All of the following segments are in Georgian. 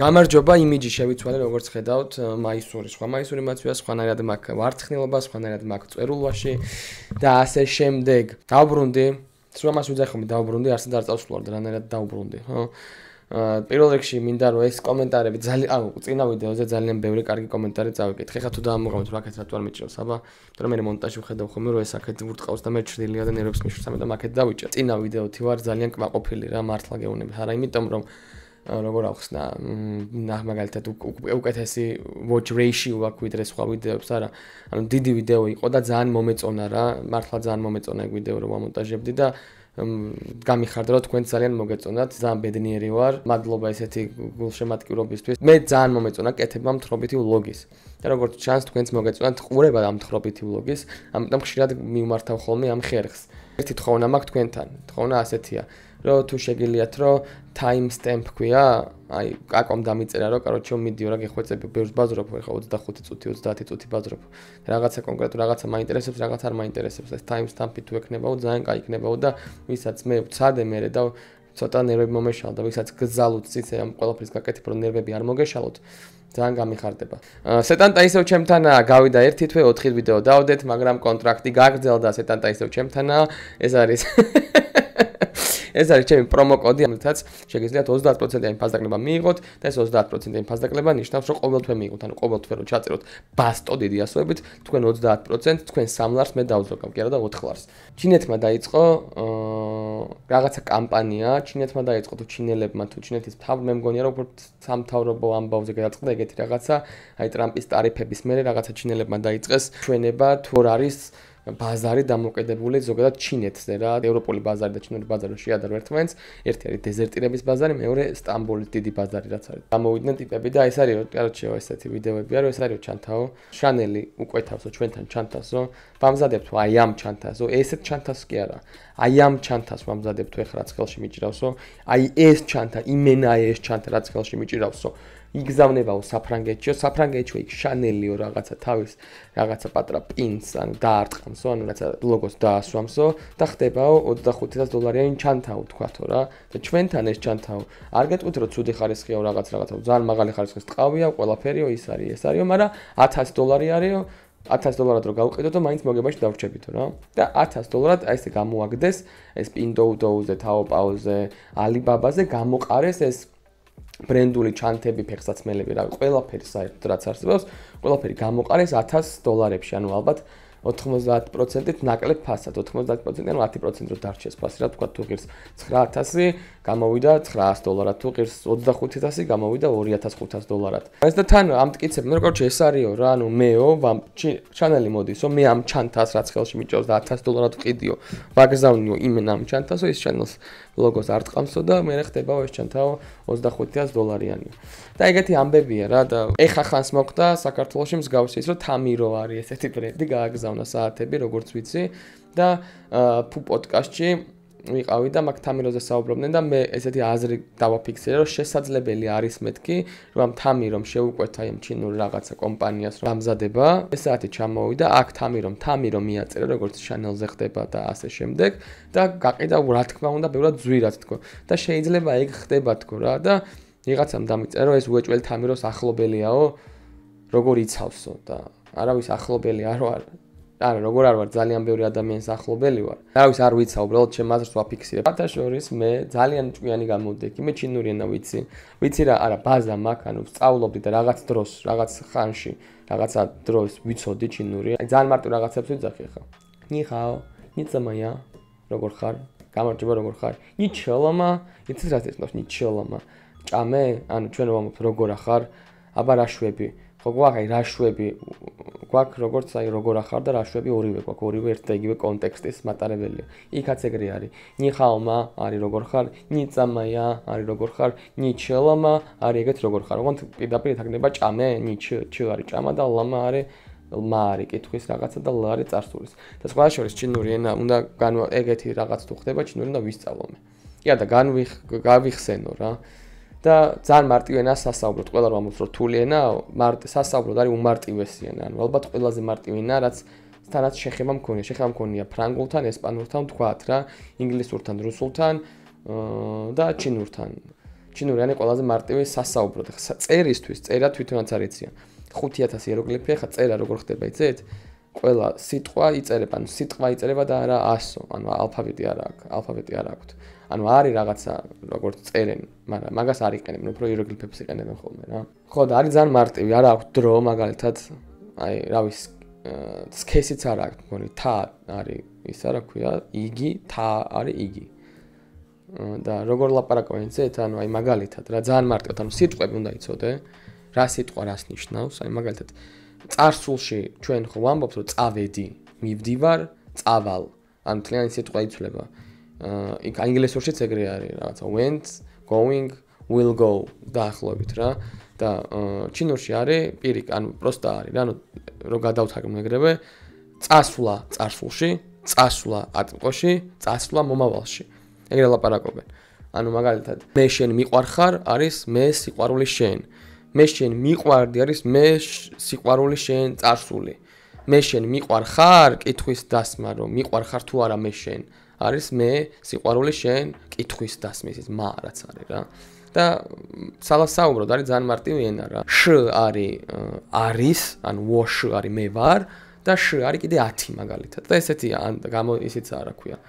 გამარჯობა, იმიჯი შევიცვალე, როგორც ხედავთ, მაისური, სხვა მაისური მაცვია, სხვანაირად მაქვს ვარცხნილობა, სხვანაირად მაქვს წერულვაში და ასე შემდეგ. დავბრუნდი, სულ ამას ვიძახები, დავბრუნდი, არსად არ წავსვლარ და რანაირად დავბრუნდი, ხო? პირველ რიგში მინდა რომ ეს კომენტარები ძალიან, წინა ვიდეოზე ძალიან ბევრი კარგი კომენტარი წავიკითხე. ხა თუ დაამოღამთ რა აქეთ რატო არ მიჭირავს, აბა? იმიტომ რომ მე მონტაჟი ვხედავ ხოლმე რომ ეს აქეთ ვურტყავს და მე ჩრდილია და ნერვებს მიშვრცამე და აქეთ დავიჭერ. წინა ვიდეოთი ვარ ძალიან კმაყოფილი რა, მართლა გეუბნები. არა, იმიტომ რომ როგორ ახსნა, მაგალითად უკეთესი watch ratio აქვს ვიდრე სხვა ვიდეოებს, არა. ანუ დიდი ვიდეო იყო და ძალიან მომეწონა რა, მართლა ძალიან მომეწონა ეგ ვიდეო რომ ვამონტაჟებდი და გამიხარდა რომ თქვენ ძალიან მოგეწონათ, ძალიან ბედნიერი ვარ. მადლობა ესეთი გულშემატკივრობისთვის. მე ძალიან მომეწონა კეთება მთხრობითი ვლოგის. და როგორც ჩანს თქვენც მოგეწონათ ყურება ამ მთხრობითი ვლოგის, ამიტომ ხშირად მიმართავ ხოლმე ამ ხერხს. ერთი თხოვნა მაქვს თქვენთან, თხოვნა ასეთია. რომ თუ შეგიძლიათ რომ timestamp ქვია, აი კაკომ დამიწერა რომ კაროჩე მიდიო რა გეხვეწები, ბევრს ბაზრობ, ხა 25 წუთი, 30 წუთი ბაზრობ. რაღაცა კონკრეტულ რაღაცა მაინტერესებს, რაღაც არ მაინტერესებს. ეს timestamp-ი თუ ექნებაო, ძალიან კაი იქნებაო და ვისაც მე ვცადე მერე და ცოტა ნერვები მომეშალა და ვისაც გზალოთ ციცე ამ ყველაფრის გაკეთებ, რომ ნერვები არ მოგეშალოთ. ძალიან გამიხარდება. სეტანტა ისევ ჩემთანაა, გავიდა ერთი თვე 4 ვიდეო დავდეთ, მაგრამ კონტრაქტი გაგრძელდა, სეტანტა ისევ ჩემთანაა. ეს არის ჩემი პრომო კოდი, ამითაც შეგიძლიათ 30% ფასდაკლება მიიღოთ და ეს 30% ფასდაკლება ნიშნავს, რომ ყოველთვე მიიღოთ, ანუ ყოველთვე რომ ჩაწეროთ ბასტო დიდი ასოებით, თქვენ 30% თქვენ 3 ლარს მე დავზოგავ, კი არა და 4 ლარს. ჩინეთმა დაიწყო რაღაცა კამპანია, ჩინეთმა დაიწყო თუ ჩინელებმა თუ ჩინეთის მე მგონია რომ სამთავრობო ამბავზე გადაწყდა ეგეთი რაღაცა, აი ტრამპის ტარიფების მერე რაღაცა ჩინელებმა დაიწყეს ჩვენება თუ არ არის ბაზარი დამოკიდებული ზოგადად ჩინეთზე რა, ევროპული ბაზარი და ჩინური ბაზარი შეადარო ერთმანეთს, ერთი არის დეზერტირების ბაზარი, მეორე სტამბოლის დიდი ბაზარი რაც არის. გამოვიდნენ ტიპები და ეს არის, კაროჩე, ესეთი ვიდეოებია, რომ ეს არის ჩანთაო, შანელი უკვეთავსო ჩვენთან ჩანთასო, ვამზადებთო აი ამ ჩანთასო, ესეთ ჩანთას კი არა. აი ამ ჩანთას ვამზადებთო ეხლა რაც ხელში მიჭირავსო, აი ეს ჩანთა, იმენა ეს ჩანთა რაც ხელში მიჭირავსო. იგზავნებაო საფრანგეთშიო, საფრანგეთში იქ შანელიო რაღაცა თავის რაღაცა პატრა პინს, ანუ დაარტყამსო, ანუ რაღაცა ლოგოს დაასვამსო და ხდებაო $25,000-იანი ჩანთაო თქვათო რა. და ჩვენთან ეს ჩანთაო არ გეტყვით რომ ცუდი ხარისხიაო რაღაცა, ძალიან მაღალი ხარისხის ტყავია, ყველაფერიო ის არის, მაგრამ $1,000 არისო. $1,000 რო გავყიდოთ და მაინც მოგებაში დავრჩებითო რა. და $1,000 აი ესე გამოაგდეს ეს Pinduoduo-ზე, Taobao-ზე, Alibaba-ზე გამოყარეს ეს ბრენდული ჩანთები, ფეხსაცმელები რა, ყველაფერი საერთოდ რაც არსებობს, ყველაფერი გამოყარეს $1,000-ში, ანუ ალბათ 90%-ით ნაკლებ ფასად, 90%, ანუ 10% რო დარჩეს ფასი, რა თქვა თუ ღირს $9,000, გამოვიდა $900, თუ ღირს $25,000, გამოვიდა $2,500. ეს და თან ამ მტკიცებ, მე როგორ ეს არისო რა, ანუ მეო, ჩანელი მოდისო, მე ამ ჩანთას რაც ხელში მიჭავს და $1,000 ვყიდიო, ვაგზავნიო იმენ ამ ჩანთასო, ის ჩანელს ლოგოს არ ტყამსო და მე ხდებაო ეს ჩანთაო $25,000-იანი. და ეგეთი ამბებია რა და ეხა ხანს მოხდა საქართველოში მსგავსი ის რომ თამირო არის ესეთი ბრენდი გააგზავნა საათები როგორც ვიცი და ფუ პოდკასტში ვიყავი და მაგ თამიროზე საუბრობდნენ და მე ესეთი აზრი დავაფიქსირე რომ შესაძლებელი არის მეთქი რომ ამ თამირომ შეუკვეთა იმ ჩინურ რაღაცა კომპანიას რომ ამზადება ეს საათი ჩამოვიდა აქ თამირო მიაწერა როგორც შანელზე ხდება და ასე შემდეგ და გაყიდა რა თქმა უნდა ბევრად ზვირად თქო და შეიძლება ეგ ხდება თქო რა და ვიღაცამ დამიწერა რომ ეს უეჭველი თამიროს ახლობელიაო როგორ იცავსო და არავის ახლობელი არ ვარ არა როგორ არ ვარ ძალიან ბევრი ადამიანის ახლობელი ვარ არავის არ ვიცა უბრალოდ ჩემ აზრს ვაფიქსირებ ფათაშორის მე ძალიან ჭკვიანი გამოვდექი მე ჩინური ენა ვიცი რა არა ბაზა მაქვს ანუ სწავლობდი და რაღაც დროს რაღაც ხანში რაღაცა დროს ვიცოდი ჩინური აი ძალიან მარტო რაღაცებს ვიძახი ხა ნიხაო ნიცამაია როგორ ხარ გამარჯობა როგორ ხარ ნიჩელამა იცით რა თქოს ნიჩელამა ჭამე ანუ ჩვენ ვამბობთ როგორ ახარ აბა რაშვები ხო გვაქვს რაშვები გვაქვს როგორც აი როგორ ახარ და რაშვები ორივე გვაქვს ორივე ერთ და იგივე კონტექსტის მატარებელია იქაც ეგრე არის ნიხაომა არის როგორ ხარ ნიცამაია არის როგორ ხარ ნიჩელამა არის ეგეთ როგორ ხარ ოღონდ პირდაპირ ეთაგნება ჭამე ნიჩ არის ჭამა და ლამა არის მა არის კითხვის რაღაცა და ლა არის წარსულის და სხვა შორის ჩინური ენა უნდა ეგეთი რაღაც თუ ხდება ჩინური უნდა ვისწავლო მე კი და გავიხსენო რა და ძალიან მარტივ ენას სასაუბროთ. ყველა რომ ამბობს რომ რთული ენა, სასაუბროდ არის უმარტივესი ენა. ანუ ალბათ ყველაზე მარტივი ენა, რაც თანაც შეხება მქონია. შეხება მქონია ფრანგულთან, ესპანურთან, თქვათ რა, ინგლისურთან, რუსულთან და ჩინურთან. ჩინურიანი ყველაზე მარტივი სასაუბროდ. წერისთვის, წერა თვითონაც არ იციან. 5000 იეროგლიფი, ხა წერა როგორ ხდება, იცით? ყველა სიტყვა იწერება, ანუ სიტყვა იწერება და არა 100, ანუ ალფაბეტი არა აქვს, ალფაბეტი არა აქვს. ანუ არის რაღაცა როგორც წერენ, მაგრამ მაგას არ იყენებენ, უფრო იეროგლიფებს იყენებენ ხოლმე რა. ხო და არის ძალიან მარტივი, არა აქვს დრო, მაგალითად, აი, რა ვიცი, სქესიც არ აქვს, მგონი, თა არის ის არა ქვია, იგი, თა არის იგი. და როგორ ლაპარაკობენ, იცით? ანუ აი მაგალითად, რა ძალიან მარტივად, ანუ სიტყვები უნდა იცოდე, რა სიტყვა რას ნიშნავს, აი მაგალითად წარსულში ჩვენ ხო ვამბობთ რომ წავედი, მივდივარ, წავალ. ანუ თლიანი სიტყვა იცვლება. იქ ინგლისურშიც ეგრე არის რაღაცა went, going, will go დაახლოებით რა. და ჩინურში არის პირიქ, ანუ პროსტა არის რა, ანუ რო გადავთარგმნებრებე, წასვლა წარსულში, წასვლა ატმყოში, წასვლა მომავალში. ეგრე ლაპარაკობენ. ანუ მაგალითად მე შენ მიყვარხარ არის მე სიყვარული შენ. მე შენ მიყვარდი არის მე სიყვარული შენ წარსული. მე შენ მიყვარხარ კითხვის დასმა რომ მიყვარხარ თუ არა მე შენ არის მე სიყვარული შენ კითხვის დასმის ის მა რაც არის რა. და სალასაუბროდ არის ძალიან მარტივი ენა რა. შ არის, ანუ ვოშ არის მე ვარ და შ არის კიდე 10 მაგალითად. და ესეთია გამო ისიც არა ქვია.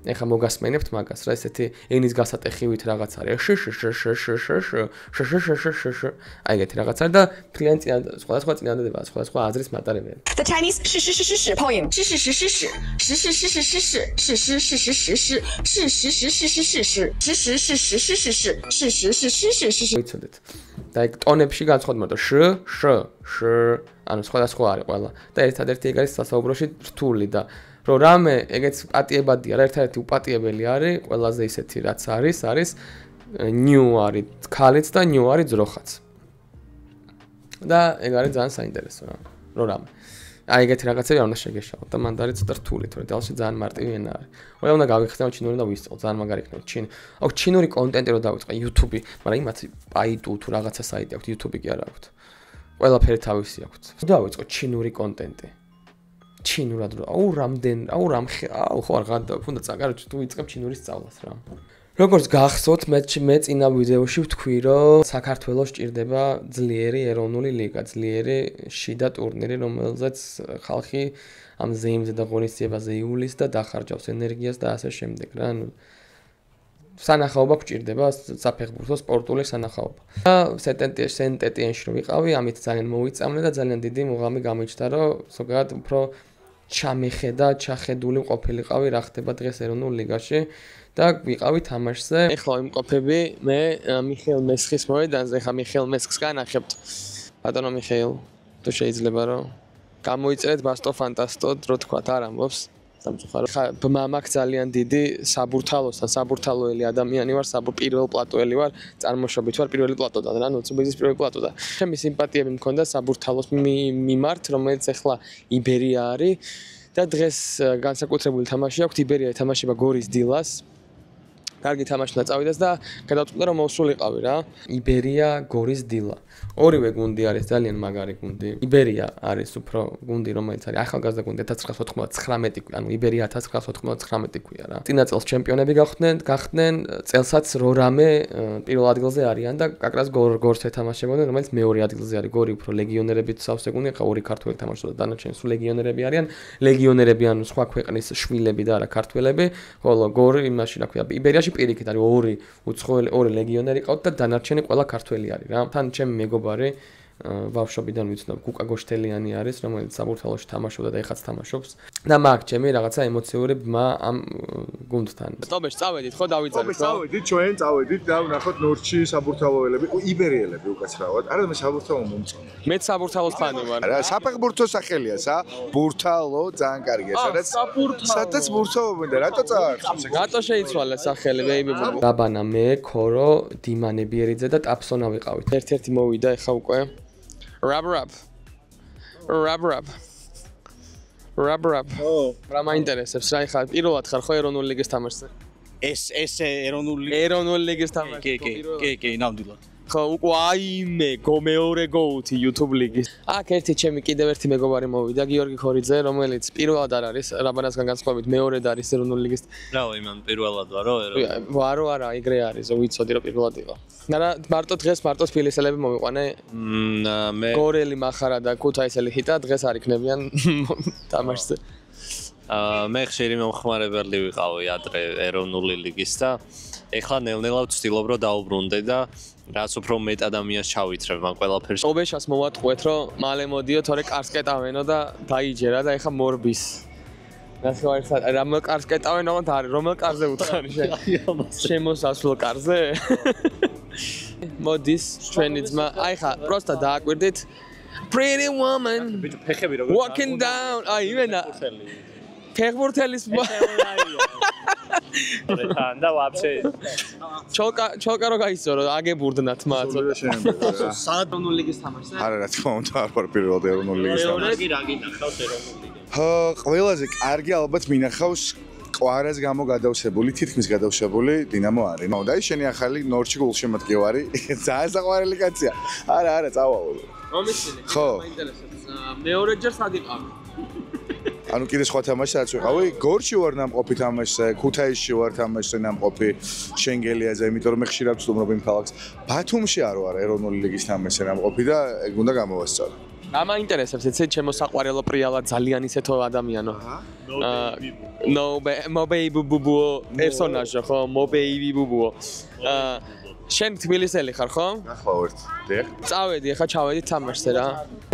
ეხა მოგასმენებთ მაგას რა ესეთი ენის გასატეხივით რაღაც არის აი ეგეთი რაღაც არის და ფლიანი სხვადასხვა წინადადება სხვადასხვა აზრის მატარებელია The Chinese 是 poem 是 ვიცოდეთ და ეგ ტონებში განსხვავდება და ანუ სხვადასხვა არის ყველა და ერთადერთი ეგ არის სასაუბროში რთული და რომ რამე ეგეც პატიებადია რა ერთადერთი უპატიებელი არის ყველაზე ისეთი რაც არის new არის ქალიც და new არის ძროხაც და ეგ არის ძალიან საინტერესო რა რომ რამე აი ეგეთი რაღაცები არ უნდა შეგეშალოთ და მანდ არის ცოტა რთული თორე ძალში ძალიან მარტივი ენა არის ყველა უნდა გავიხსენო ჩინური და ვისწავლო ძალიან მაგარი იქნება ჩინური კონტენტი რო დავიწყე YouTube მაგრამ იმათ Baidu თუ რაღაცა საიტი აქვს YouTube კი არ აქვს ყველაფერი თავისი აქვს დავიწყო ჩინური კონტენტი ჩინურად ხო არ უნდა წაგაროთ თუ ვიწყებ ჩინურის სწავლას რა როგორც გახსოვთ მე წინა ვიდეოში ვთქვი რომ საქართველოს ჭირდება ძლიერი ეროვნული ლიგა ძლიერი შიდა ტურნირი რომელზეც ხალხი ამ ზეიმზე და ღონისძიებაზე იულის და დახარჯავს ენერგიას და ასე შემდეგ რა ანუ სანახაობა გჭირდება საფეხბურთო სპორტული სანახაობა და სენტეტიენში რო ვიყავი ამით ძალიან მოვიწამლე და ძალიან დიდი მუღამი გამიჩნდა რომ ზოგადად უფრო ჩახედული ყოფილიყავი რა ხდება დღეს ეროვნულ ლიგაში და ვიყავი თამაშზე ეხლა ვიმყოფები მე მიხეილ მესხის მოედანზე ხა მიხეილ მესხს განახებთ ბატონო მიხეილ თუ შეიძლება რომ გამოიწერეთ ბასტო ფანტასტო რო თქვათ არ ამბობს სამწუხარო ხა მამაკ ძალიან დიდი საბურთალოსთან საბურთალოელი ადამიანი ვარ პირველ პლატოელი ვარ წარმოშობით ვარ პირველი პლატოდან რა ნუცუბიზის პირველი პლატოდა ჩემი სიმპათიები მქონდა საბურთალოს მიმართ რომელიც ახლა იბერია არის და დღეს განსაკუთრებული თამაში აქვს იბერია ეთამაშება გორის დილას კარგი თამაშნა წავიდეს და გადავწყვიტე რომ მოვსულიყავი რა იბერია გორის დილა ორივე გუნდი არის ძალიან მაგარი გუნდი იბერია არის უფრო გუნდი რომელიც არის ახალგაზრდა გუნდი 1999 ანუ იბერია 1999 ქვია რა წინა წელს ჩემპიონები გახდნენ წელსაც რორამე პირველ ადგილზე არიან და კაკრას გორს ეთამაშებოდნენ რომელიც მეორე ადგილზე არის გორი უფრო ლეგიონერებით სავსე გუნდი ხა ორი ქართველი თამაშობდა დანარჩენი სულ ლეგიონერები არიან ლეგიონერები ანუ სხვა ქვეყნის შვილები და არა ქართველები ხოლო გორი იმაში რა ქვია იბერიაში პირიქით არის ორი უცხოელი ორი ლეგიონერი ყავთ და დანარჩენი ყველა ქართველი არის რა თან ჩემი მეგობარი ბავშვობიდან ვიცნობ კუკა გოშთელიანი არის რომელიც საბურთალოში თამაშობდა და ეხაც თამაშობს და მაგ ჩემი რაღაცა ემოციური ბმა ამ გუნდთან სტობეში წავედით ხო დავიწერეთ ხო წავედით ჩვენ წავედით და ვნახოთ ნორჩი საბურთალოელები იბერიელები უკაცრავად არა მე საბურთალო მომწონს მე საბურთალოს ფანი ვარ რა საფეხბურთო სახელია საბურთალო ძალიან კარგია სადაც ბურთოვობენ და რატო წაარხავს რატო შეიცვალა სახელი ბეიბი დაბანა მე ქორო დიმანე ბიერიძე და ტაფსონა ვიყავით ერთ-ერთი მოვიდა ეხა უკვე Rub. ო, რა მაინტერესებს რა ხარ პირველად ხარ ხო ეროვნული ლიგის თამაშზე? ეს ეროვნული ლიგის თამაში კი, ნამდვილად. ხო, უკვე აიმე მეორე გოუთი YouTube ლიგის. აქ ერთი ჩემი კიდევ ერთი მეგობარი მოვიდა, გიორგი ხორიძე, რომელიც პირველად არ არის რაბანასგან განსხვავებით, მეორედ არის ეროვნული ლიგის. რავი, მან პირველად ვარო, ვარო არა, ეგრე არის, ვიცოდი რომ პირველად იყო. მაგრამ მარტო დღეს მარტო თბილისელები მომიყვანე. მე გორელი მახარა და ქუთაისელი ჰიტა დღეს არ იქნებიან თამაშზე. მე ხშირი მომხმარებელი ვიყავი ადრე ეროვნული ლიგის და ეხლა ნელ-ნელა ვცდილობ რომ დაუბრუნდე და რაც უფრო მეტ ადამიანს ჩავითრებ მან ყველაფერს. ობეშას მოვატყუეთ რომ მალე მოდიო, თორე კარს კეტავენო და დაიჯერა და ეხლა მორბის. რომელ კარს კეტავენო და არის, რომელ კარზე უთხარი შენ? შემოსასვლელ კარზე? მოდის ჩვენი ძმა, აი ხა, პროსტა დააკვირდით. Pretty woman walking down. აი იმენა. ფეხბურთელის და ვაფშე ჩოლკა რო გაისწორო აგებურდნათ მათ. საერთო ლიგის თამაშზე? არა, რა თქმა უნდა, არ ვარ პირველად ეროვნული ლიგის თამაში. რა გინახავს ეროვნული ლიგა? ყველაზე კარგი ალბათ მინახავს ყვარას გამო გადავსებული, თითქმის გადავსებული დინამო არის. და ის შენი ახალი ნორჩი გულშემატკივარი, ძალიან საყვარელი კაცია. არა, წავალ. რომისინე? ხო. მაინტერესებს. მეორეჯერ სად იყავი? ანუ კიდე სხვა თამაშსაც ვიყავი, გორში ვარ ნამყოფი თამაშზე, ქუთაისში ვარ თამაშზე ნამყოფი, შენგელიაზე, იმიტომ რომ მე ხშირად ვსტუმრობ იმ ქალაქს. ბათუმში არ ვარ ეროვნული ლიგის თამაშზე ნამყოფი და ეგ უნდა გამოვასწავლო. რა მაინტერესებს ეცე ჩემო საყვარელო პრიალა ძალიან ისეთო ადამიანო. No baby buboo პერსონაჟო ხო, mo baby buboo. შენ თბილისელი ხარ ხო? ნახავთ. დიახ. წავედი, ახლა ჩავედი თამაშზე რა.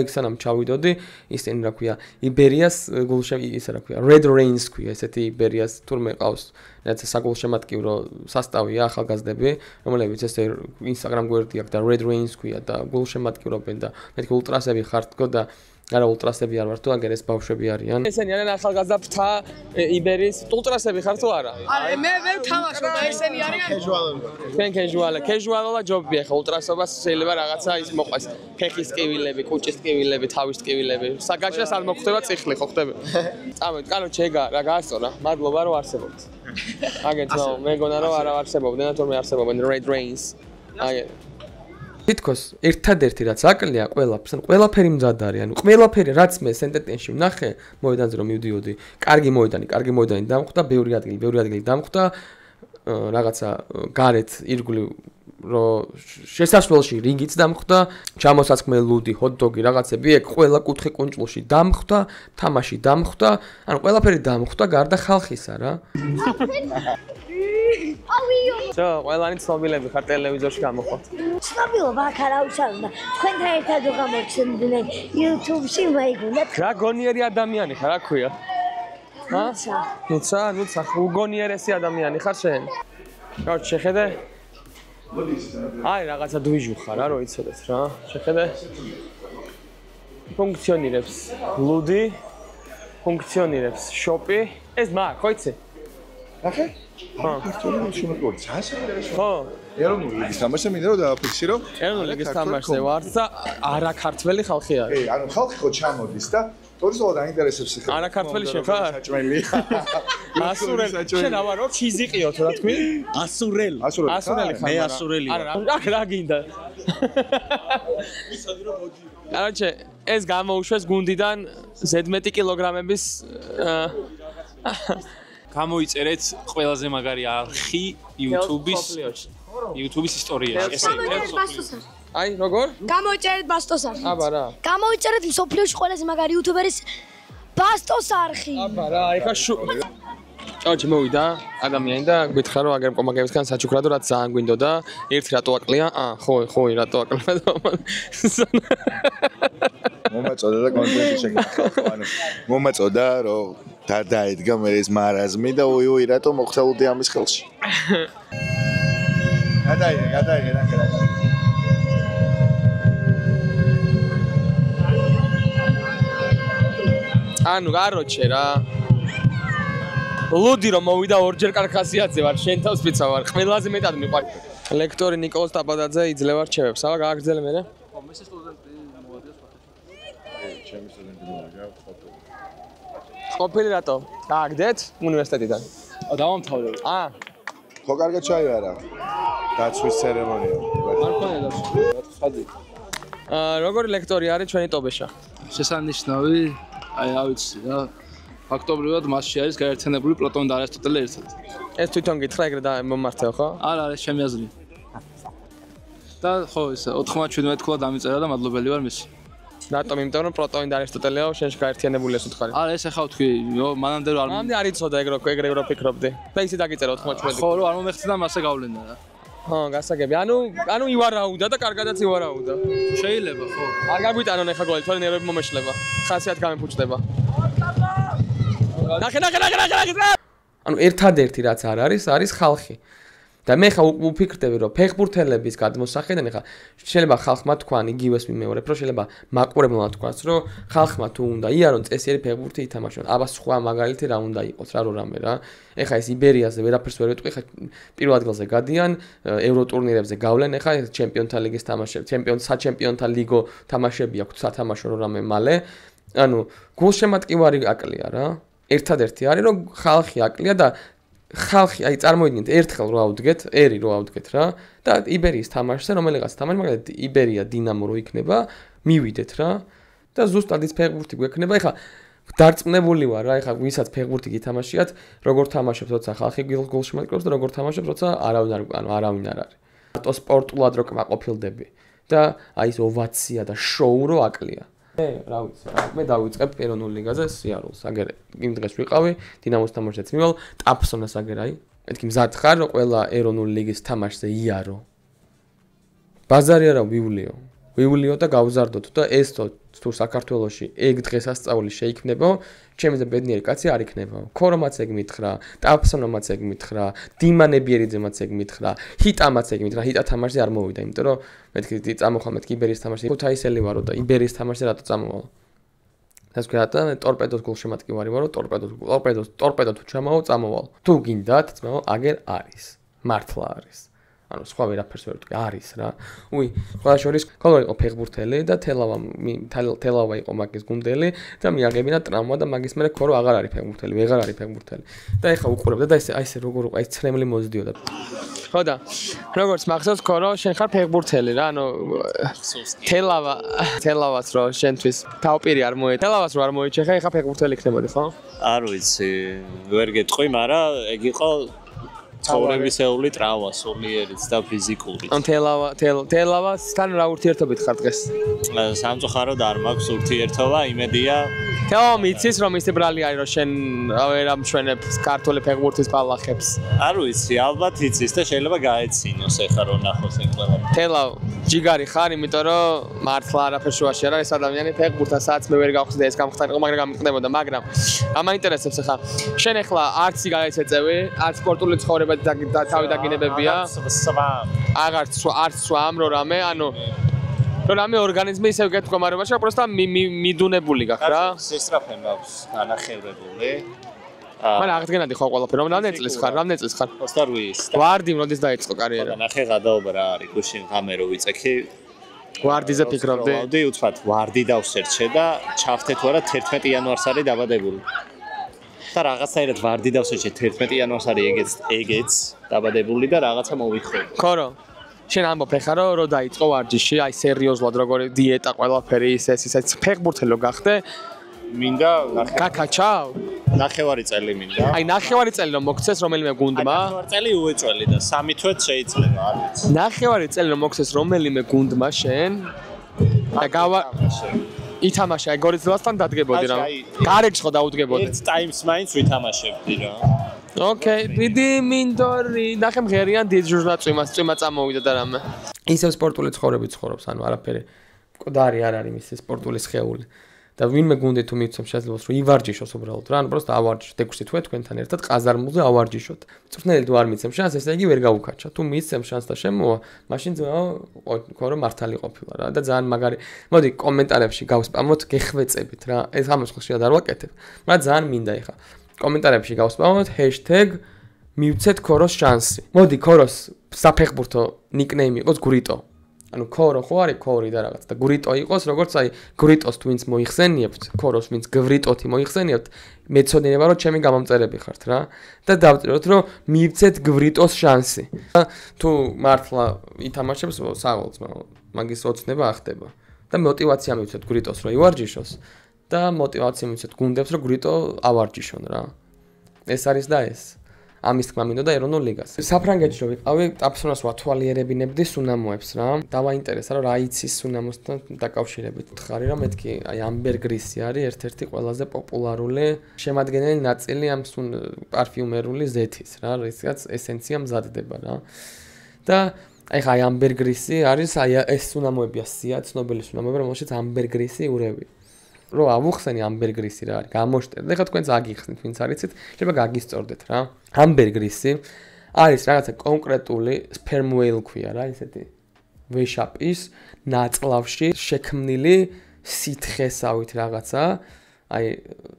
ეგ სანამ ჩავიდოდი, ისინი რა ქვია, იბერიას გულშემატკივრო, ისე რა ქვია, Red Rains ქვია, ესეთი იბერიას თურმე ყავს, რაც საგულშემატკივრო სასტავია ახალგაზრდები, რომლებიც ესე Instagram გვერდი აქვს და Red Rains ქვია და გულშემატკივრობენ და მეთქი ულტრასები ხარ თქო და არა ულტრასები არ ვარ თუ აგერ ეს ბავშვები არიან. ესენი არიან ახალგაზრდა ფთა იბერიის ულტრასები ხარ თუ არა? არა, მე ვერ თამაშობ და ესენი არიან თქვენ კეჟუალა ჯობია ხა ულტრასობას შეიძლება რაღაცა ის მოყვეს. ფეხის ტკივილები, კუჭის ტკივილები, თავის ტკივილები. საგაჩას არ მოხდება წიხლი, ხო ხდება? წამოდი, კანო ჩეგა რა გაასწორა. მადლობა რომ არსებობთ. აგეთო მეგონა რომ არა არსებობდნენ, თორმე არსებობენ Red Rains. აი თითქოს ერთადერთი რაც აკლია ყველაფერი მზად არის, ანუ ყველაფერი რაც მე სენტეტენში ვნახე, მოედანზე რომ მივდიოდი, კარგი მოედანი დამხვდა, ბევრი ადგილი დამხვდა, რაღაცა გარეთ ირგვლივ რომ შესასვლელში რიგიც დამხვდა, ჩამოსაცმელი ლუდი, ჰოთ-დოგი, რაღაცები, ეგ ყველა კუთხე კუნჭულში დამხვდა, თამაში დამხვდა, ანუ ყველაფერი დამხვდა გარდა ხალხისა რა. ყველანი ცნობილები ხარ ტელევიზორში გამოხოთ. ცნობილობა აქ არ აუშავდა. თქვენთან ერთად გამორჩენდნენ YouTube-ში მაიგუნდათ. რა გონიერი ადამიანი ხარ, რა ქვია? ნუცა, უგონიერესი ადამიანი ხარ შენ. გავრჩ შეხედე? აი რაღაცა დვიჟუ ხარ, რა რო იცოდეს რა. შეხედე? ფუნქციონირებს ლუდი, ფუნქციონირებს შოპი. ეს მაგ, ხო იცი? ახე? ხო, ეროვნული ლიგის თამაშზე მინდა რომ დააფიქსირო. ეროვნული ლიგის თამაშზე ვარ და არა ქართველი ხალხი არის. ანუ ხალხი ხო ჩამოდის და თორისოლა დაინტერესებს ხალხი. არა ქართველი შენ ხარ? საჭმელი. ასურელი. შენ ავარო ჩიზიყიოთ რა თქვი? ასურელი. ასურელი ხარ. მე ასურელი ვარ. არა, რა გინდა? კაროჩე, ეს გამოუშვეს გუნდიდან ზედმეტი კილოგრამების გამოიწერეთ ყველაზე მაგარი არხი YouTube-ის ისტორიაში. აი, როგორ? გამოიწერეთ ბასტოს არხი. აბა რა. გამოიწერეთ მსოფლიოში ყველაზე მაგარი YouTuber-ის ბასტოს არხი. აბა რა, ეხა ჭაუჭი მოვიდა ადამიანი და გითხრა რომ აგერ კომაგებისგან საჩუქრადო რაც ძალიან გვინდოდა. ერთი რატო აკლია? ხო, რატო აკლია? მომაწოდა და კონტენტი შეგეთხა. ანუ მომაწოდა რომ დაედგა მე ეს მარაზმი და უი რატო მოხსალდი ამის ხელში. გადაიღე ნახე. ანუ გაროჩე რა. ლუდი რომ მოვიდა ორჯერ კარკასიაძე ვარ, შენ თავს პიცა ვარ. ყველაზე მეტად მიყვარს. ლექტორი ნიკოლოზ ტაბადაძე იძლევა რჩევებს. აბა გააგრძელე მერე. ხო, მე სტუდენტი მოვიდა სპარტაკში. ჩემი სტუდენტი მოვიდა ფოტო. ყოფილი რატო? გააგდეთ უნივერსიტეტიდან. დავამთავრე. ხო კარგად ჩაიარა. დაცვის ცერემონია. არ ქონია როგორი ლექტორი არის ჩვენი ტობეშა? შესანიშნავი, აი რა ვიცი რა. ფაქტობრივად მასში არის გაერთიანებული პლატონი და არისტოტელე ერთად. ეს თვითონ გითხრა ეგრე და მომართეო ხო? არა, ეს ჩემი აზრია. და ხო, ისა 97 ქულა დამიწერა და მადლობელი ვარ მის. რატომ? იმიტომ რომ პლატონი და არისტოტელეო შენში გაერთიანებული ეს უთხარი. არა, ეს ახლა ვთქვი, მანამდე რომ არ მანამდე არ იცოდა ეგრე რო ფიქრობდი. და ისე დაგიწერა 97. ხო, რომ არ მომეხსნა მასე გავლენდა რა. ხო, გასაგები. ანუ ივარაუდა და კარგადაც ივარაუდა. შეიძლება, ხო. არ გაგვიტანონ ეხა გოლი, თორე ნერვები მომეშლება. ხასიათი გამეფუჭდება. ნახე. ანუ ერთადერთი რაც არ არის ხალხი. და მე ხა ვფიქრდები რომ ფეხბურთელების გადმოსახედან ეხა შეიძლება ხალხმა თქვან იგივეს მიმეორებ რომ შეიძლება მაყურებელმა თქვას რომ ხალხმა თუ უნდა იარონ წესიერი ფეხბურთი ითამაშონ. აბა სხვა მაგალითი რა უნდა იყოს რა რამე რა. ეხა ეს იბერიაზე ვერაფერს ვერ ვიტყვი, ხა პირველ ადგილზე გადიან, ევროტურნირებზე გავლენ, ეხა ჩემპიონთა ლიგის თამაშები, საჩემპიონთა ლიგო თამაშები აქვს სათამაშო რამე მალე. ანუ გულშემატკივარი აკლია რა. ერთადერთი არის რომ ხალხი აკლია და ხალხი აი წარმოიდგინეთ ერთხელ რო ავდგეთ, ერი რო ავდგეთ რა და იბერიის თამაშზე რომელიღაც თამაში მაგალითად იბერია დინამო რო იქნება, მივიდეთ რა და ზუსტად ის ფეხბურთი გვექნება. ეხა დარწმუნებული ვარ რა, ეხა ვისაც ფეხბურთი გითამაშიათ, როგორ თამაშობთ, როცა ხალხი გულშემატკივრობს და როგორ თამაშობთ, როცა არავინ არ არის. მარტო სპორტულად რო კმაყოფილდები და აი ეს ოვაცია და შოუ რო აკლია. რა ვიცი რა, მე დავიწყებ ეროვნულ ლიგაზე სიარულს. აგერ იმ დღეს ვიყავი, დინამოს თამაშიც მივალ, ტაფსონას აგერ აი, მეთქი მზად ხარ რომ ყველა ეროვნული ლიგის თამაშზე იარო. ბაზარი არა ვიულიო და გავზარდოთ და ეს თუ საქართველოში ეგ დღესასწაული შეიქმნება, ჩემზე ბედნიერი კაცი არ იქნება. ქორომაც ეგ მითხრა, ტაფსონომაც ეგ მითხრა, დიმანებიერიძემაც ეგ მითხრა, ჰიტამაც ეგ მითხრა, ჰიტა თამაშზე არ მოვიდა, იმიტომ რომ მეთქი წამოხვა მეთქი იბერიის თამაშზე, ქუთაისელი ვარო და იბერიის თამაშზე რატო წამოვალ? ეს ვქრათა ტორპედოს გულშემატკივარი ვარო, ტორპედო თუ ჩამოვალ, წამოვალ. თუ გინდათ, ძმაო, აგერ არის. მართლა არის. ანუ სხვა ვერაფერს ვერ ვიტყვი, არის რა. სხვა შორის კოლორი იყო ფეხბურთელი და თელავა იყო მაგის გუნდელი და მიაღებინა ტრავმა და მაგის მერე ქორო აღარ არის ფეხბურთელი, ვეღარ არის ფეხბურთელი. და ეხა უყურებდა და ესე როგორ აი ცრემლი მოზდიოდა. ხო და როგორც მახსოვს ქორო, შენ ხარ ფეხბურთელი რა, ანუ თელავას რო შენთვის თავპირი არ მოეჭა. თელავას რო არ მოეჭა, ეხა ფეხბურთელი იქნებოდი, ხო? არ ვიცი, ვერ გეტყვი, მაგრამ ეგ იყო ცხოვრებისეული ტრავმა, სულიერიც და ფიზიკური. ან თელავასთან რა ურთიერთობით ხარ დღეს? სამწუხაროდ არ მაქვს ურთიერთობა, იმედია. თელავა მიცის რომ ისე ბრალი არის რომ შენ ვერ ამშვენებ ქართული ფეხბურთის ბალახებს. არ ვიცი, ალბათ იცის და შეიძლება გაეცინოს ეხა რომ ნახოს ეგ ყველა. თელავ ჯიგარი ხარ, იმიტომ რომ მართლა არაფერ შუაში არ არის ადამიანი ფეხბურთთან სადაც მე ვერ გავხსნე ეს გამხდარიყო, მაგრამ გამიყდებოდა, მაგრამ ამაინტერესებს ახლა შენ ახლა არც სიგარეტს ეწევი, არც სპორტული ცხოვრება და თავი დაგინებებია. აღარც სვამ რო რამე, ანუ რომ რამე ორგანიზმი ისევ გეთქვამარებაში, უბრალოდ მიდუნებული გაქვს რა. სისწრაფე მაქვს განახევრებული. მაგრამ აღდგენადი ხო ყველაფერი, რამდენი წლის ხარ? 28. ვარდი როდის დაიწყო კარიერა? ნახე გადაობა რა არის, გუშინ ღამე რო ვიწექი. ვარდიზე ფიქრობდი? ვარდი უცბად, ვარდი დავსერჩე და ჩავთე თუ არა 11 იანვარს არის დაბადებული. და რაღაცაირად ვარდი დავსერჩე 11 იანვარს არის ეგეც დაბადებული და რაღაცა მოვიხო. ქორო შენ ამბობ ეხა რომ დაიწყო ვარჯიში, აი სერიოზულად როგორი დიეტა ყველაფერი ის ფეხბურთელო გახდე? მინდა გაკაჩავ? ნახევარი წელი მინდა. აი ნახევარი წელი რომ მოგცეს რომელიმე გუნდმა? ნახევარი წელი უეჭველი და 3 თვეც შეიძლება, არ ვიცი. ნახევარი წელი რომ მოგცეს რომელიმე გუნდმა შენ? და ითამაშა აი გორიზლასთან დადგებოდი რა. გარეჯს ხო დაუდგებოდი? ერთ ტაიმს მაინც ვითამაშებდი რა. ოკეი, დიდი მინდორი, ნახე მღერიან დიდ ჟურნალს წვიმა წამოვიდა და რამე. ისევ სპორტული ცხოვრებით ცხოვრობს, ანუ არაფერი მკვდარი არ არის მისი სპორტული სხეული. და ვინმე გუნდი თუ მიცემს შესაძლოა რომ ივარჯიშოს უბრალოდ რა, ანუ პროსტა ავარჯიშოთ 6 თვე თქვენთან ერთად ყაზარმულზე ავარჯიშოთ. მწვრთნელი თუ არ მიცემს შანსს, ესე იგი ვერ გაუკაჩა. თუ მიცემს შანსს და შემოვა, მაშინ ძმაო, ქორო მართალი ყოფილა რა და ძალიან მაგარი. მოდი კომენტარებში გავსპამოთ, გეხვეწებით რა. ეს ამას ხშირად არ ვაკეთებ. მაგრამ ძალიან მინდა ეხა. კომენტარებში გავსპამოთ #მივცეთ ქოროს შანსი. მოდი ქოროს საფეხბურთო ნიკნეიმი იყოს გურიტო. ანუ ქორო ხო არის ქორი და რაღაც და გვრიტო იყოს, როგორც აი გვრიტოს თუ ვინც მოიხსენიებთ, ქოროს ვინც გვრიტოთი მოიხსენიებთ, მეცოდინება რომ ჩემი გამომწერები ხართ რა და დავწეროთ რომ მივცეთ გვრიტოს შანსი. თუ მართლა ითამაშებს სავალს, მაგის ოცნება ახდება და мотиваცია მივცეთ გვრიტოს რომ ივარჯიშოს და мотиваცია მივცეთ გუნდებს რომ გვრიტო ავარჯიშონ რა. ეს არის და ეს. ამის თქმა მინდოდა ეროვნულ ლიგას. საფრანგეთში რო ვიყავი, აბსოლუტურად ვათვალიერებინებდი სუნამოებს რა. დავაინტერესა რომ რა იცის სუნამოსთან დაკავშირებით. ხარი რომ მეთქი, აი ამბერგრისი არის ერთ-ერთი ყველაზე პოპულარული შემადგენელი ნაწილი ამ პარფიუმერული ზეთის რა, რისგან ესენცია მზადდება რა. და აი ამბერგრისი არის აი ეს სუნამოები ასია, ცნობილი სუნამოები, რომელშიც ამბერგრისი ურევი. რო ავუხსენი ამბერგრისი რა არის, გამოშტერდ. ეხლა თქვენც აგიხსნით, ვინც არიცით, შეიძლება გაგისწორდეთ რა. ამბერგრისი არის რაღაცა კონკრეტული sperm whale ქვია რა, ესეთი ვეშაპის ნაწლავში შექმნილი სითხესავით რაღაცა, აი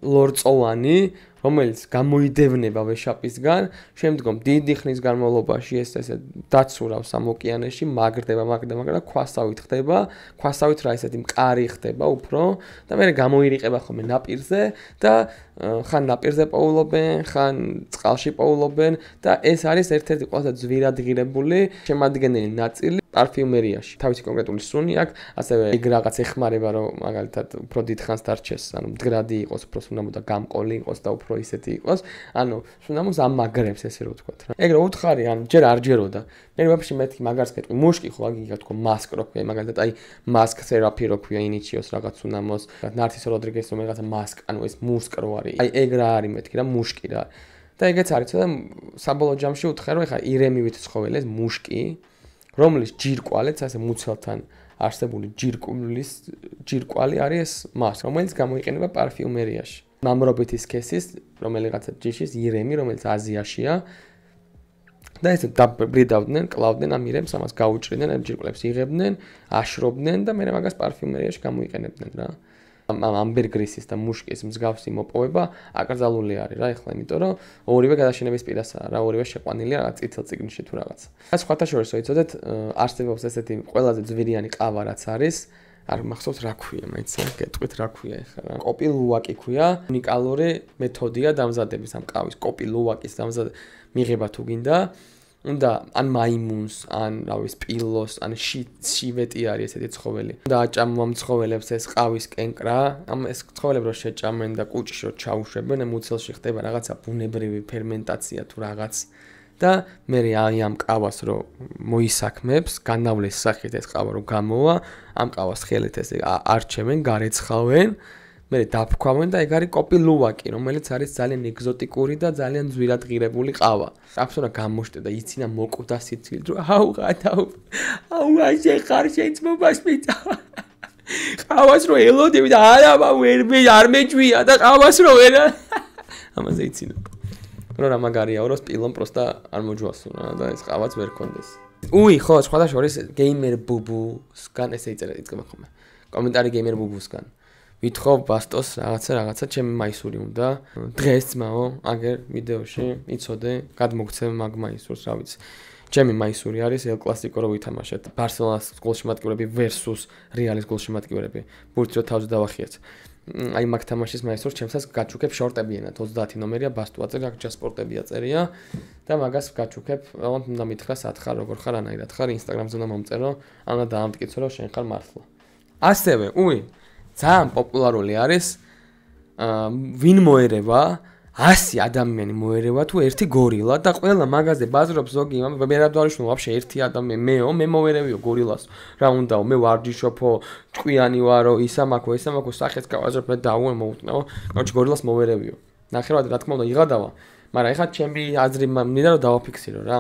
ლორწოვანი, რომელიც გამოიდევნება ვეშაპისგან, შემდგომ დიდი ხნის განმავლობაში ეს ესე დაცურავს ამ ოკეანეში, მაგრდება და ქვასავით ხდება, ქვასავით რა ესეთი მყარი ხდება უფრო და მე გამოირიყება ხოლმე ნაპირზე და ხან ნაპირზე პოულობენ, ხან წყალში პოულობენ და ეს არის ერთ-ერთი ყველაზე ძვირადღირებული შემადგენელი ნაწილი პარფიუმერიაში. თავისი კონკრეტული სუნი აქვს, ასევე ეგ რაღაც ეხმარება რომ მაგალითად უფრო დიდხანს დარჩეს, ანუ მდგრადი იყოს, უფრო სუნამოდა გამყოლი იყოს და უფრო ისეთი იყოს. ანუ სუნამოს ამაგრებს ესე რომ ვთქვათ რა. ეგ რო უთხარი, ანუ ჯერ არ ჯეროდა. მე ვაფშე მეთქი მაგარს კეთყვი, მუშკი ხო აგიგა თქო მასკ რო ქვია, მაგალითად აი მასკ თერაპი რო ქვია ინიჩიოს რაღაც სუნამოს, ნარტის როდრიგესო მე რაღაცა მასკ, ანუ ეს მუსკ რო არის. აი ეგ რა არის მეთქი რა, მუშკი რა. და ეგეც არის და საბოლოო ჯამში უთხარ რომ ეხა ირემივით ცხოველი ეს მუშკი რომლის ჯირკვალეც ასე მუცელთან არსებული ჯირკვალი არის ეს მას, რომელიც გამოიყენება პარფიუმერიაში. მამრობითი სქესის, რომელიღაცა ჯიშის ირემი, რომელიც აზიაშია. და ესე დაბრიდავდნენ, კლავდნენ ამ ირემს, ამას გაუჭრიდნენ, ამ ჯირკვალებს იღებდნენ, აშრობდნენ და მერე მაგას პარფიუმერიაში გამოიყენებდნენ რა. ამბერგრისის და მუშკის მსგავსი მოპოვება აკრძალული არის რა ეხლა, იმიტომ რომ ორივე გადაშენების პირასაა რა, ორივე შეყვანილია რაღაც წითელ წიგნში თუ რაღაც. სხვათა შორის იცოდეთ, არსებობს ესეთი ყველაზე ძვირიანი ყავა რაც არის, არ მახსოვს რა ქვია, მაინც გეტყვით რა ქვია ეხლა რა. კოპილუაკი ქვია, უნიკალური მეთოდია დამზადების ამ ყავის, კოპილუაკის მიღება თუ გინდა. უნდა ან მაიმუნს, ან რავი სპილოს, ან შივეტი არის ესეთი ცხოველი. და აჭამო ამ ცხოველებს ეს ყავის კენკრა, ამ ეს ცხოველები რო შეჭამენ და კუჭში რო ჩაუშვებენ, მუცელში ხდება რაღაცა ბუნებრივი ფერმენტაცია თუ რაღაც. და მე აი ამ ყავას რო მოისაქმებს, განავლეს სახით ეს ყავა რო გამოვა, ამ ყავას ხელით ესე არჩევენ, გარეცხავენ. მე დაფქვავენ და ეგ არის კოპილუაკი, რომელიც არის ძალიან ეგზოტიკური და ძალიან ძვირადღირებული ყავა. აბსოლუტურად გამოშტე და იცინა მოკვდა სიცილით, რომ აუ ასე ხარ შენც მომასპიცა. ყავას რო ელოდები და არა არ მეჭვია და ყავას რო ვერ ამაზე იცინა. რომ რა მაგარია, რომ სპილონ პროსტა არ მოჯვასო რა და ეს ყავაც ვერ კონდეს. უი, ხო, სხვათა შორის გეიმერ ბუბუსგან ესე იწერება ხოლმე. კომენტარი გეიმერ ბუბუსგან. ვითხოვ ბასტოს რაღაცა ჩემი მაისური უნდა. დღეს ძმაო, აგერ ვიდეოში იცოდე, გადმოგცემ მაგ მაისურს, რა ვიცი. ჩემი მაისური არის ელ კლასიკო რო ვითამაშეთ. ბარსელონას გოლშემატკივრები versus რეალის გოლშემატკივრები. ბურთს თავზე დავახიეთ. აი მაგ თამაშის მაისურს ჩემსაც გაჩუქებ შორტებიანად 30 ნომერია ბასტუაძე გაგჭა სპორტებია წერია და მაგას გაჩუქებ, ალბათ უნდა მითხრა სად ხარ, როგორ ხარ, ანაირად ხარ, ინსტაგრამზე უნდა მომწერო, ანა დაამტკიცო რომ შენ ხარ მართლა. ასევე, ძალიან პოპულარული არის ვინ მოერევა 100 ადამიანი მოერევა თუ ერთი გორილა და ყველა მაგაზე ბაზრობს ზოგი მე რა დავარიშნო ვაფშე ერთი ადამიანი მე მოერევიო გორილას რა უნდაო მე ვარჯიშობო ჭკვიანი ვარო ისამაკო სახეს გავაზრებ მე დავუე მოუტნაო კაუჩი გორილას მოერევიო ნახევრად რა თქმა უნდა იღადავა მაგრამ ეხლა ჩემი აზრი მინდა რომ დავაფიქსირო რა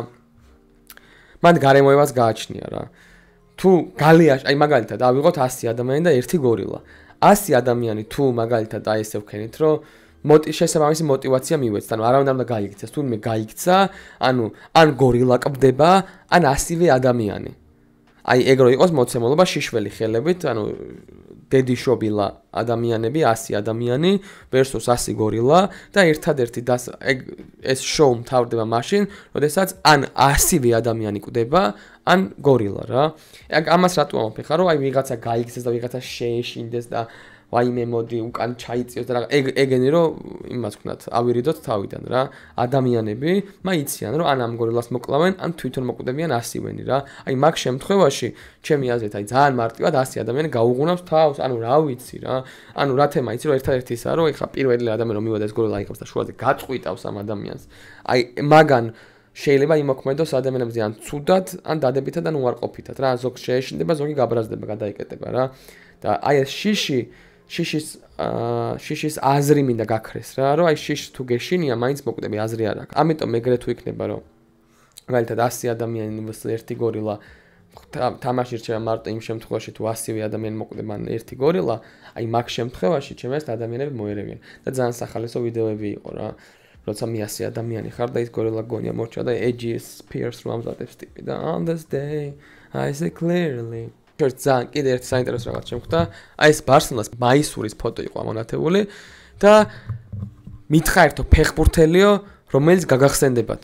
მან გარემოებას გააჩნია რა თუ გალიაში აი მაგალითად ავიღოთ 100 ადამიანი და ერთი გორილა 100 ადამიანი თუ მაგალითად აი ესე ვქენით რომ შესაბამისი мотиваცია მივეცთ, ანუ არავინ არ უნდა გაიქცეს, თუნდაც გაიქცა, ანუ ან გორილა ყბდება, ან 100 ადამიანი. აი ეგ რო იყოს მოცემულობა შიშველი ხელებით, ანუ დედიშობილა ადამიანები 100 ადამიანი versus 100 გორილა და ერთადერთი ეს შოუ მთავრდება მაშინ, როდესაც ან 100 ადამიანი ყდება, ან გორილა რა. ამას რატო ამოფიხარ, რომ აი ვიღაცა გაიქცეს და ვიღაცა შეეშინდეს და ვაიმე მოდი უკან ჩაიწიოს და ეგენი რომ იმას ვქნათ, ავირიდოთ თავიდან რა. ადამიანები მაიციან რომ ან ამ გორილას მოკლავენ, ან თვითონ მოკვდებიან ასივენი რა. აი მაგ შემთხვევაში ჩემი აზრით აი ძალიან მარტივად 100 ადამიანი გაუღუნავს თავს, ანუ რა ვიცი რა. ანუ რა თემა იცი რომ ერთადერთი ისაა რომ ეხლა პირველი ადამიანი რომ მივიდა ეს გორილა აიღებს და შუაზე გაწყვიტავს ამ ადამიანს. აი მაგან შეიძლება იმოქმედოს ადამიანებზე ან ცუდად, ან დადებითად, ან უარყოფითად რა. ზოგი შეეშინდება, ზოგი გაბრაზდება, გადაიკეტება რა. და აი ეს შიშის აზრი მინდა გაქრეს რა, რომ აი შიშს თუ გეშინია, მაინც მოკვდები, აზრი არ აქვს. ამიტომ ეგრე თუ იქნება, რომ მაგალითად 100 ადამიანი ერთი გორილა თამაში რჩება მარტო იმ შემთხვევაში თუ 100 ადამიანი მოკვდება ერთი გორილა, აი მაგ შემთხვევაში ჩემს ადამიანები მოერევიან. და ძალიან სახალისო ვიდეოები იყო რა. როცა მე 100 ადამიანი ხარ და ის გორილა გონია მორჩა და Edgy Spears რომ ამზადებს ტიპი და on this day I see clearly ძალიან კიდე ერთი საინტერესო რაღაც შემხვდა. აი ეს ბარსელონას მაისურის ფოტო იყო ამონათებული და მითხრა ერთო ფეხბურთელიო, რომელიც გაგახსენდებათ.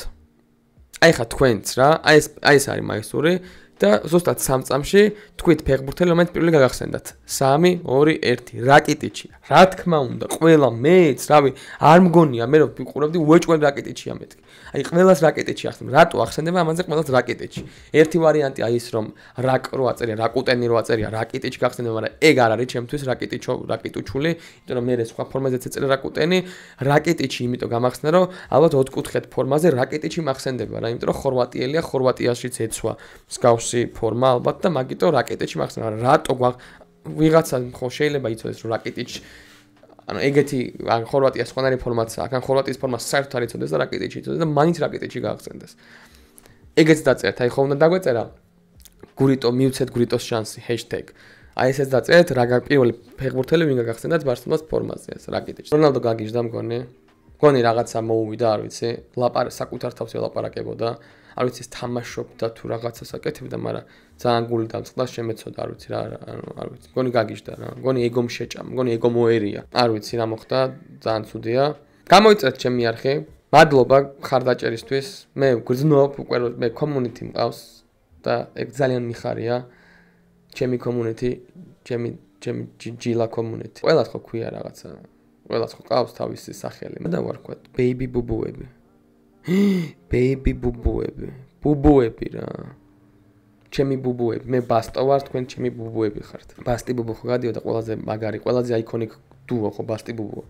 აი ხა თქვენც რა, აი ეს არის მაისური და ზუსტად 3 წამში თქვით ფეხბურთელი, რომელიც პირველი გაგახსენდათ. 3, 2, 1 რაკიტიჩი. რა თქმა უნდა, ყველა მეც, რავი, არ მგონია მე რომ ვიყურებდი უეჭველ რაკიტიჩია მეთქი. აი ყველას რაკიტიჩი ახსენდება. რატო ახსენდება ამაზე ყველას რაკიტიჩი? ერთი ვარიანტი აი ის რომ რაკ რო აწერია, რაკუტენი რო აწერია, რაკიტიჩი გახსენდება, მაგრამ ეგ არ არის ჩემთვის რაკიტუჩული, იმიტომ რომ მე სხვა ფორმაზეც ეწერა რაკუტენი, რაკიტიჩი იმიტომ გამახსნა რომ ალბათ ოთხკუთხედ ფორმაზე რაკიტიჩი მახსენდება რა, იმიტომ რომ ხორვატიელია, ხორვატიაშიც ეცვა მსგავსი ფორმა ალბათ და მაგიტო რაკიტიჩი მახსენდება. რატო ვიღაცა ხო შეიძლება იცოდეს რომ რაკიტიჩი ანუ ეგეთი ან ხორვატიას სხვანაირი ფორმაცაა, ან ხორვატიის ფორმა საერთოდ არ იცოდეს და რაკიტიჩი იცოდეს და მაინც რაკიტიჩი გაახსენდეს. ეგეც დაწერთ, აი ხო უნდა დაგვეწერა გურიტო მივცეთ გურიტოს შანსი #. აი ესეც დაწერეთ რა პირველი ფეხბურთელი ვინ გაგახსენდათ ბარსელონას ფორმაზე ეს რაკიტიჩი. რონალდო გაგიჟდა მგონი რაღაცა მოუვიდა, არ ვიცი, საკუთარ თავს ელაპარაკებოდა. არ ვიცი ეს თამაშობდა თუ რაღაცას აკეთებდა, მაგრამ ძალიან გული დამწყდა, შემეცოდა, არ ვიცი რა, ანუ არ ვიცი. მგონი გაგიჟდა რა, მგონი ეგომ შეჭა, მგონი ეგო მოერია. არ ვიცი რა მოხდა, ძალიან ცუდია. გამოიწერეთ ჩემი არხი. მადლობა ხარდაჭერისთვის. მე გრძნობ უკვე მე community მყავს და ეგ ძალიან მიხარია. ჩემი community, ჩემი ჯილა community. ყველას ხო ქვია რაღაცა. ყველას ხო ყავს თავისი სახელი. და ვარქვათ baby ბუბუები. baby ბუბუები რა. ჩემი ბუბუები, მე ბასტო ვარ, თქვენ ჩემი ბუბუები ხართ. ბასტი ბუბუ ხო გადიოდა ყველაზე მაგარი, ყველაზე აიკონიკ დუო ხო ბასტი ბუბუ.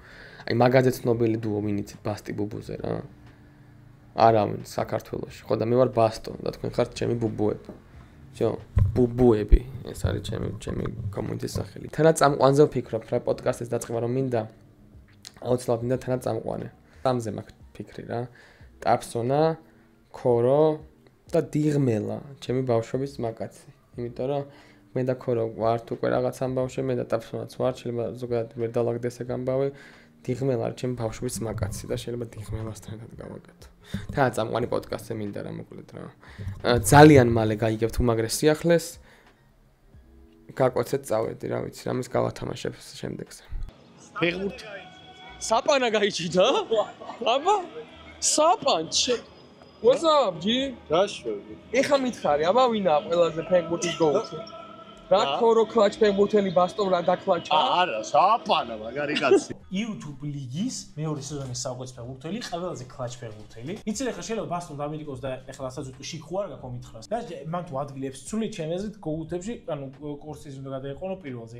აი მაგაზე ცნობილი დუო ვინიცით ბასტი ბუბუზე რა. არავინ საქართველოში. ხო და მე ვარ ბასტო და თქვენ ხართ ჩემი ბუბუები. ჯო, ბუბუები, ეს არის ჩემი კომუნიტის სახელი. თანაც წამყვანზე ვფიქრობ, რა პოდკასტის დაწყება რომ მინდა. აუცილებლად მინდა თანაც წამყვანე. სამზე მაქვს ფიქრი რა. ტაფსონა, ქორო და დიღმელა, ჩემი ბავშვობის მაკაცი. იმიტომ რომ მე და ქორო ვართ უკვე რაღაც ამ ბავშვები, მე და ტაფსონაც ვარ, შეიძლება ზოგადად ვერ დავაგდეს ეგ ამბავი. დიღმელა არის ჩემი ბავშვობის მაკაცი და შეიძლება დიღმელასთან ერთად გავაკეთო. თან წამყვანი პოდკასტზე მინდა რა მოკლედ რა. ძალიან მალე გაიგებთ უმაგრეს სიახლეს. გაკვეცეთ წავედი, რა ვიცი, რამის გავათამაშებ შემდეგზე. ფეხბურთი. საპანა გაიჭიდა? აბა საპანჩე. What's up, G? დაშვები. ეხა მითხარი, აბა ვინაა ყველაზე ფეხბურთის გოუთი? რა ქორო კლაჩ ფეხბურთელი ბასტომ რა დაკლაჩა? არა, საპანა მაგარი კაცი. YouTube ლიგის მეორე სეზონის საუკეთესო ფეხბურთელი, ყველაზე კლაჩ ფეხბურთელი. იცი ხა შეიძლება ბასტომ დამირიკოს და ეხლა ასაც უკვე შიქ ხوار გაქო მითხრას. და მან თუ ადგილებს ცული ჩემ აზრით გოუთებში, ანუ კორსის უნდა გადაეყონო პირველზე.